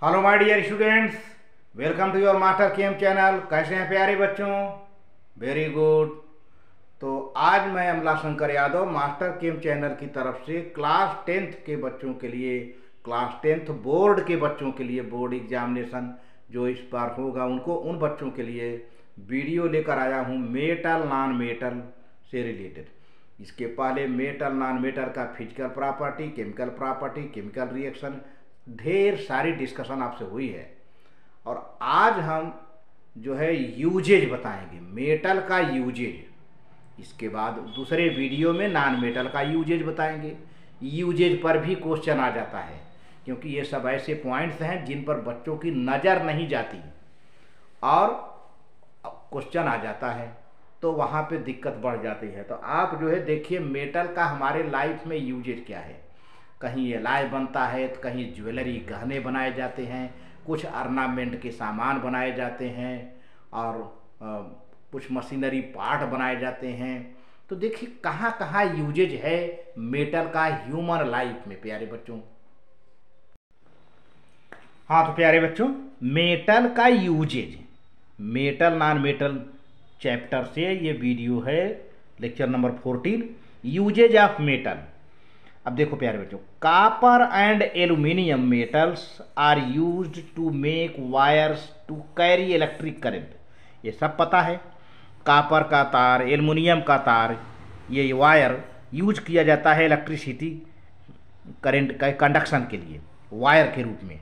Hello my dear students, welcome to your master chem channel. कैसे हैं प्यारे बच्चों? Very good. तो आज मैं Amla Shankar Yadav master chem channel की तरफ से क्लास 10th के बच्चों के लिए, क्लास 10th बोर्ड के बच्चों के लिए, बोर्ड एग्जामिनेशन जो इस बार होगा उन बच्चों के लिए वीडियो लेकर आया हूँ मेटल नॉन मेटल से रिलेटेड। इसके पहले मेटल नॉन मेटल का फिजिकल प्रॉपर्टी, केमिकल रिएक्शन, ढेर सारी डिस्कशन आपसे हुई है। और आज हम जो है यूजेज बताएंगे, मेटल का यूजेज। इसके बाद दूसरे वीडियो में नॉन मेटल का यूजेज बताएंगे। यूजेज पर भी क्वेश्चन आ जाता है, क्योंकि ये सब ऐसे पॉइंट्स हैं जिन पर बच्चों की नज़र नहीं जाती और क्वेश्चन आ जाता है तो वहाँ पे दिक्कत बढ़ जाती है। तो आप जो है देखिए मेटल का हमारे लाइफ में यूजेज क्या है। कहीं एलॉय बनता है, तो कहीं ज्वेलरी गहने बनाए जाते हैं, कुछ ऑर्नामेंट के सामान बनाए जाते हैं और कुछ मशीनरी पार्ट बनाए जाते हैं। तो देखिए कहाँ कहाँ यूजेज है मेटल का ह्यूमन लाइफ में प्यारे बच्चों। हाँ तो प्यारे बच्चों, मेटल का uses, metal non metal chapter से ये वीडियो है, lecture number 14, uses of metal. अब देखो प्यारे बच्चों, copper and aluminium metals are used to make wires to carry electric current. ये सब पता है। कॉपर का तार, एल्युमिनियम का तार, ये वायर यूज किया जाता है इलेक्ट्रिसिटी करंट का कंडक्शन के लिए, वायर के रूप में।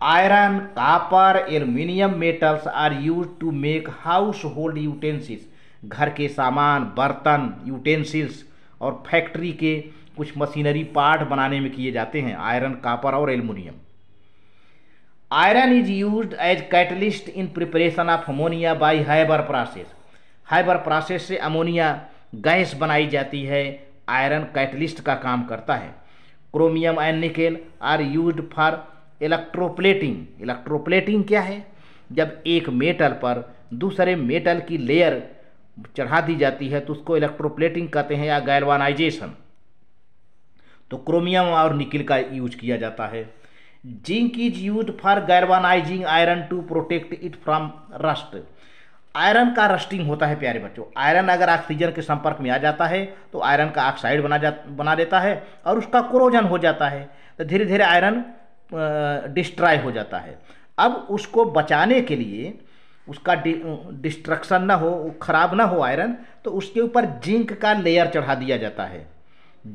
Iron, copper, aluminium metals are use to make household utensils. घर के सामान, बर्तन, यूटेंसिल्स और फैक्ट्री के कुछ मशीनरी पार्ट बनाने में किए जाते हैं, आयरन, कॉपर और aluminium. Iron is used as catalyst in preparation of ammonia by Haber process. Haber process से अमोनिया गैस बनाई जाती है, आयरन कैटलिस्ट का काम करता है। Chromium and nickel are used for electroplating. Electroplating क्या है? जब एक मेटल पर दूसरे मेटल की लेयर चढ़ा दी जाती है तो उसको इलेक्ट्रोप्लेटिंग कहते हैं या गैल्वानाइजेशन। तो क्रोमियम और निकिल का यूज किया जाता है। Zinc is used for galvanising iron to protect it from rust. Iron का रस्टिंग होता है प्यारे बच्चों। आयरन अगर ऑक्सीजन के संपर्क में आ जाता है तो आयरन का ऑक्साइड बना देता है और उसका कोरोजन हो जाता है, तो धीरे धीरे आयरन डिस्ट्रॉय हो जाता है। अब उसको बचाने के लिए, उसका डिस्ट्रक्शन ना हो, खराब ना हो आयरन, तो उसके ऊपर जिंक का लेयर चढ़ा दिया जाता है।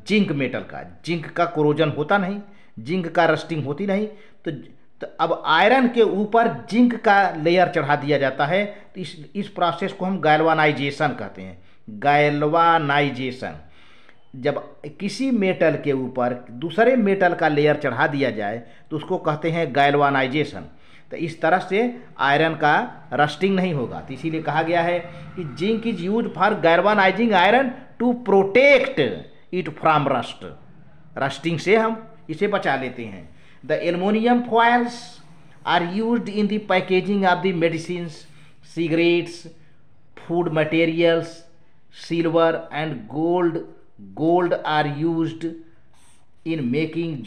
जिंक मेटल का, जिंक का कोरोजन होता नहीं, जिंक का रस्टिंग होती नहीं, तो अब आयरन के ऊपर जिंक का लेयर चढ़ा दिया जाता है। तो इस प्रोसेस को हम गैल्वानाइजेशन कहते हैं। गैल्वानाइजेशन, जब किसी मेटल के ऊपर दूसरे मेटल का लेयर चढ़ा दिया जाए तो उसको कहते हैं गैल्वानाइजेशन। तो इस तरह से आयरन का रस्टिंग नहीं होगा। तो इसीलिए कहा गया है कि zinc is used for galvanising iron to protect it from rust. Rusting से हम इसे बचा लेते हैं। The aluminium foils are used in the packaging of the medicine, cigarettes, food materials. Silver and gold are used in making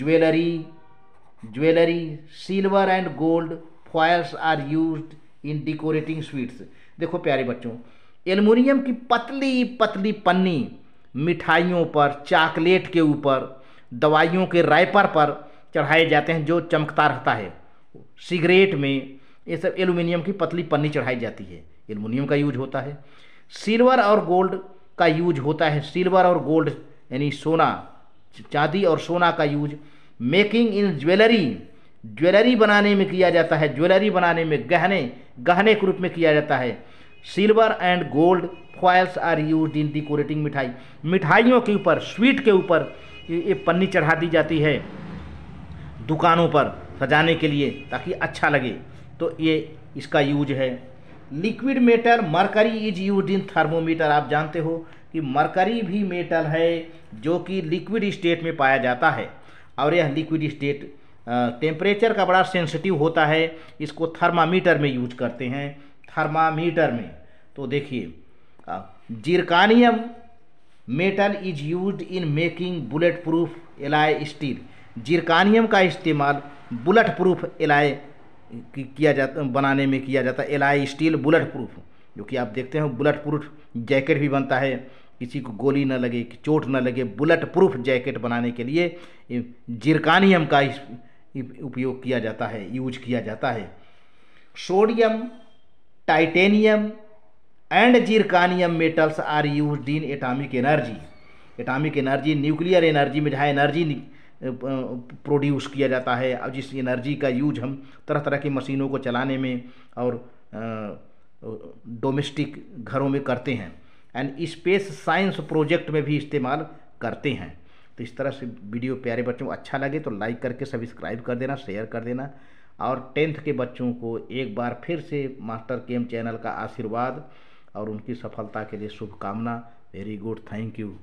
jewellery. Silver and gold foils are used in decorating sweets. देखो प्यारे बच्चों, aluminium की पतली पतली पन्नी मिठाइयों पर, chocolate के ऊपर, दवाइयों के रैपर पर चढ़ाए जाते हैं जो चमकता रहता है। सिगरेट में ये सब एल्युमिनियम की पतली पन्नी चढ़ाई जाती है, एल्युमिनियम का यूज होता है। सिल्वर और गोल्ड का यूज होता है। सिल्वर और गोल्ड यानी सोना, चांदी और सोना का यूज मेकिंग इन ज्वेलरी बनाने में किया जाता है। ज्वेलरी बनाने में, गहने के रूप में किया जाता है। Silver and gold foils are used in decorating. मिठाइयों के ऊपर, स्वीट के ऊपर ये पन्नी चढ़ा दी जाती है दुकानों पर सजाने के लिए, ताकि अच्छा लगे। तो ये इसका यूज है। Liquid metal mercury is used in thermometer. आप जानते हो कि मरकरी भी मेटल है जो कि लिक्विड स्टेट में पाया जाता है, और यह लिक्विड स्टेट टेम्परेचर का बड़ा सेंसिटिव होता है। इसको थर्मामीटर में यूज करते हैं, थर्मामीटर में। तो देखिए, zirconium metal is used in making bullet proof alloy steel. Zirconium का इस्तेमाल बुलेट प्रूफ एलॉय किया जाता बनाने में किया जाता है। एलॉय स्टील बुलेट प्रूफ, जो कि आप देखते हैं बुलेट प्रूफ जैकेट भी बनता है, किसी को गोली न लगे, चोट न लगे, बुलेट प्रूफ जैकेट बनाने के लिए जिरकानियम का उपयोग किया जाता है, यूज किया जाता है। Sodium, titanium and zirconium metals are used in atomic energy. Atomic energy nuclear energy में जहाँ एनर्जी प्रोड्यूस किया जाता है, और जिस एनर्जी का यूज हम तरह तरह की मशीनों को चलाने में और डोमेस्टिक घरों में करते हैं, एंड स्पेस साइंस प्रोजेक्ट में भी इस्तेमाल करते हैं। तो इस तरह से वीडियो प्यारे बच्चों को अच्छा लगे तो लाइक करके सब्सक्राइब कर देना, शेयर कर देना, और 10th के बच्चों को एक बार फिर से मास्टर केम चैनल का आशीर्वाद और उनकी सफलता के लिए शुभकामना। Very good, thank you.